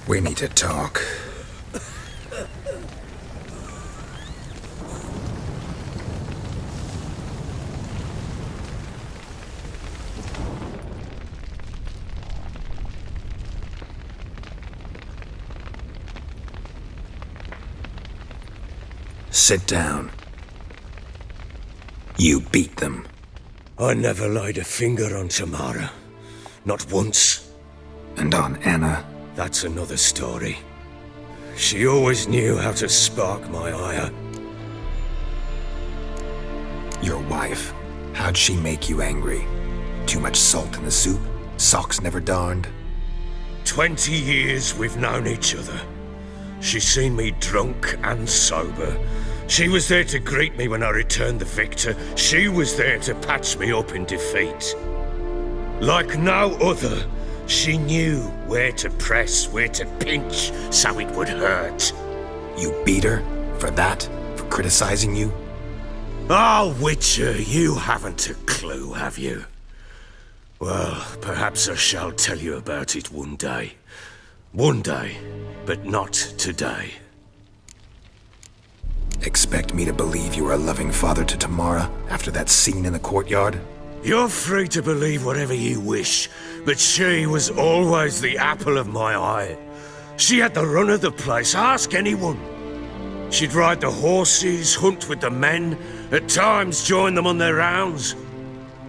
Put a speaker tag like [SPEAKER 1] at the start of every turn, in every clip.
[SPEAKER 1] We need to talk. Sit down. You beat them.
[SPEAKER 2] I never laid a finger on Tamara. Not once.
[SPEAKER 1] And on Anna?
[SPEAKER 2] That's another story. She always knew how to spark my ire.
[SPEAKER 1] Your wife. How'd she make you angry? Too much salt in the soup? Socks never darned?
[SPEAKER 2] 20 years we've known each other. She's seen me drunk and sober. She was there to greet me when I returned the victor. She was there to patch me up in defeat. Like no other, she knew where to press, where to pinch, so it would hurt.
[SPEAKER 1] You beat her? For that? For criticizing you?
[SPEAKER 2] Oh, Witcher, you haven't a clue, have you? Well, perhaps I shall tell you about it one day. One day, but not today.
[SPEAKER 1] Expect me to believe you were a loving father to Tamara after that scene in the courtyard?
[SPEAKER 2] You're free to believe whatever you wish, but she was always the apple of my eye. She had the run of the place, ask anyone. She'd ride the horses, hunt with the men, at times join them on their rounds.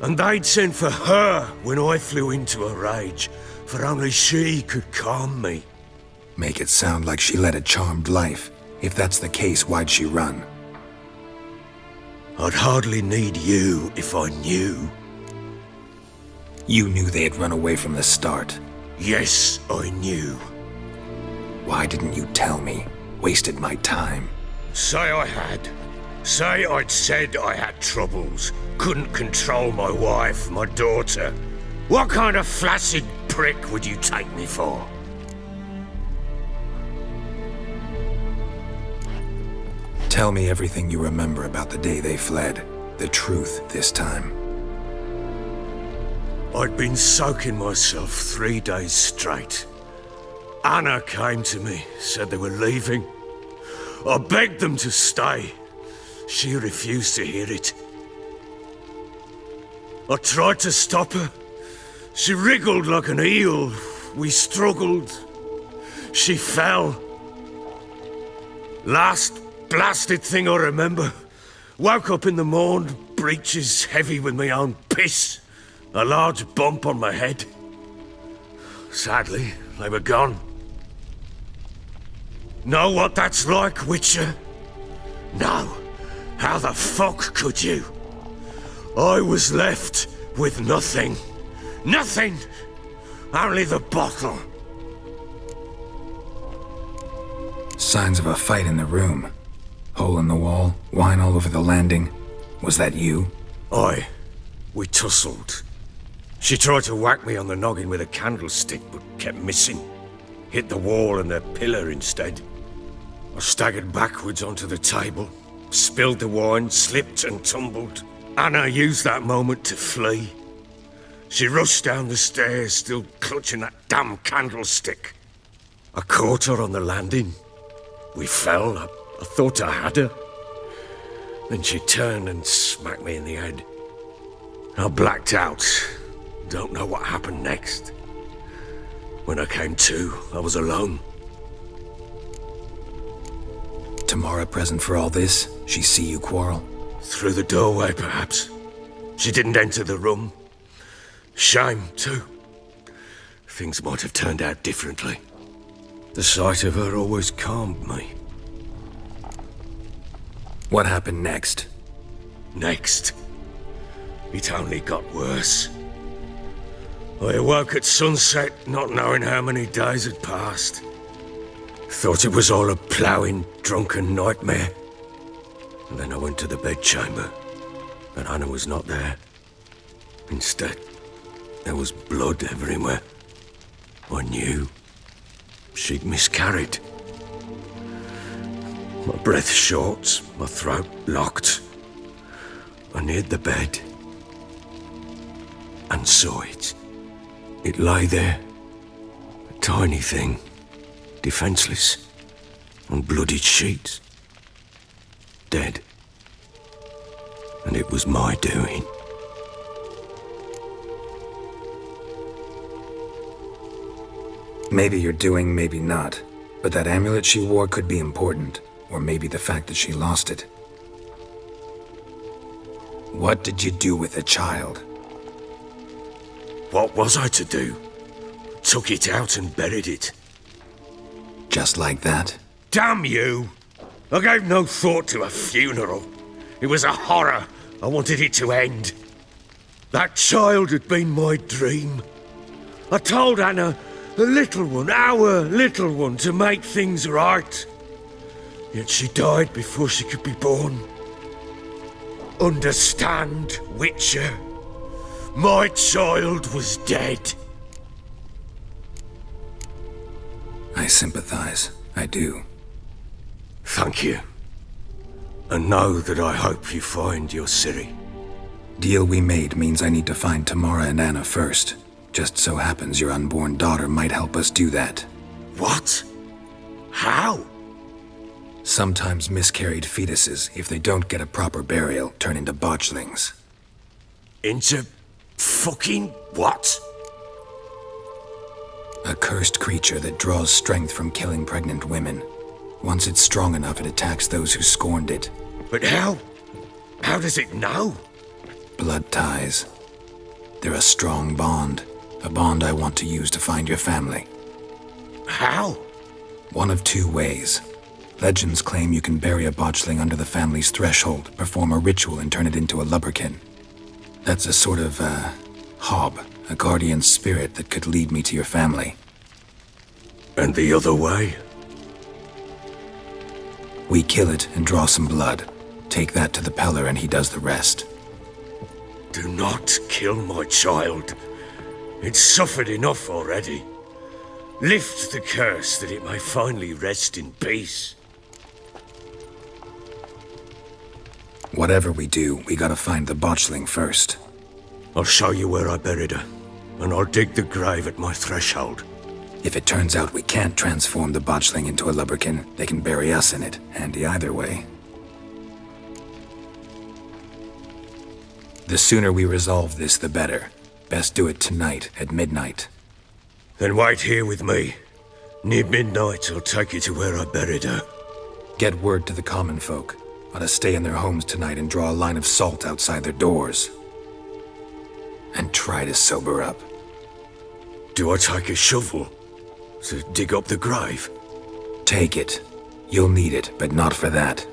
[SPEAKER 2] And they'd send for her when I flew into a rage, for only she could calm me.
[SPEAKER 1] Make it sound like she led a charmed life. If that's the case, why'd she run?
[SPEAKER 2] I'd hardly need you if I knew.
[SPEAKER 1] You knew they had run away from the start.
[SPEAKER 2] Yes, I knew.
[SPEAKER 1] Why didn't you tell me? Wasted my time.
[SPEAKER 2] Say I had. Say I'd said I had troubles. Couldn't control my wife, my daughter. What kind of flaccid prick would you take me for?
[SPEAKER 1] Tell me everything you remember about the day they fled. The truth this time.
[SPEAKER 2] I'd been soaking myself 3 days straight. Anna came to me, said they were leaving. I begged them to stay. She refused to hear it. I tried to stop her. She wriggled like an eel. We struggled. She fell. Last blasted thing I remember. Woke up in the morn, breeches heavy with my own piss. A large bump on my head. Sadly, they were gone. Know what that's like, Witcher? No. How the fuck could you? I was left with nothing. Nothing! Only the bottle.
[SPEAKER 1] Signs of a fight in the room. Hole in the wall, wine all over the landing. Was that you?
[SPEAKER 2] Aye. We tussled. She tried to whack me on the noggin with a candlestick, but kept missing. Hit the wall and the pillar instead. I staggered backwards onto the table, spilled the wine, slipped and tumbled. Anna used that moment to flee. She rushed down the stairs, still clutching that damn candlestick. I caught her on the landing. We fell. I thought I had her. Then she turned and smacked me in the head. I blacked out. Don't know what happened next. When I came to, I was alone.
[SPEAKER 1] Tamara present for all this? She see you quarrel?
[SPEAKER 2] Through the doorway, perhaps. She didn't enter the room. Shame, too. Things might have turned out differently. The sight of her always calmed me.
[SPEAKER 1] What happened next?
[SPEAKER 2] Next? It only got worse. I awoke at sunset, not knowing how many days had passed. Thought it was all a ploughing, drunken nightmare. And then I went to the bedchamber, and Anna was not there. Instead, there was blood everywhere. I knew she'd miscarried. My breath short, my throat locked. I neared the bed and saw it. It lay there, a tiny thing, defenseless, on bloodied sheets, dead. And it was my doing.
[SPEAKER 1] Maybe you're doing, maybe not. But that amulet she wore could be important. Or maybe the fact that she lost it. What did you do with the child?
[SPEAKER 2] What was I to do? Took it out and buried it.
[SPEAKER 1] Just like that?
[SPEAKER 2] Damn you! I gave no thought to a funeral. It was a horror. I wanted it to end. That child had been my dream. I told Anna, the little one, our little one, to make things right. Yet she died before she could be born. Understand, Witcher? My child was dead.
[SPEAKER 1] I sympathize. I do.
[SPEAKER 2] Thank you. And know that I hope you find your Ciri.
[SPEAKER 1] Deal we made means I need to find Tamara and Anna first. Just so happens your unborn daughter might help us do that.
[SPEAKER 2] What? How?
[SPEAKER 1] Sometimes miscarried fetuses, if they don't get a proper burial, turn into botchlings.
[SPEAKER 2] Into fucking what?
[SPEAKER 1] A cursed creature that draws strength from killing pregnant women. Once it's strong enough, it attacks those who scorned it.
[SPEAKER 2] But how? How does it know?
[SPEAKER 1] Blood ties. They're a strong bond. A bond I want to use to find your family.
[SPEAKER 2] How?
[SPEAKER 1] One of two ways. Legends claim you can bury a botchling under the family's threshold, perform a ritual, and turn it into a lubberkin. That's a sort of, hob, a guardian spirit that could lead me to your family.
[SPEAKER 2] And the other way?
[SPEAKER 1] We kill it and draw some blood. Take that to the Peller and he does the rest.
[SPEAKER 2] Do not kill my child. It's suffered enough already. Lift the curse that it may finally rest in peace.
[SPEAKER 1] Whatever we do, we gotta find the botchling first.
[SPEAKER 2] I'll show you where I buried her, and I'll dig the grave at my threshold.
[SPEAKER 1] If it turns out we can't transform the botchling into a lubberkin, they can bury us in it. Handy either way. The sooner we resolve this, the better. Best do it tonight, at midnight.
[SPEAKER 2] Then wait here with me. Near midnight, I'll take you to where I buried her.
[SPEAKER 1] Get word to the common folk. Ought to stay in their homes tonight and draw a line of salt outside their doors. And try to sober up.
[SPEAKER 2] Do I take a shovel to dig up the grave?
[SPEAKER 1] Take it. You'll need it, but not for that.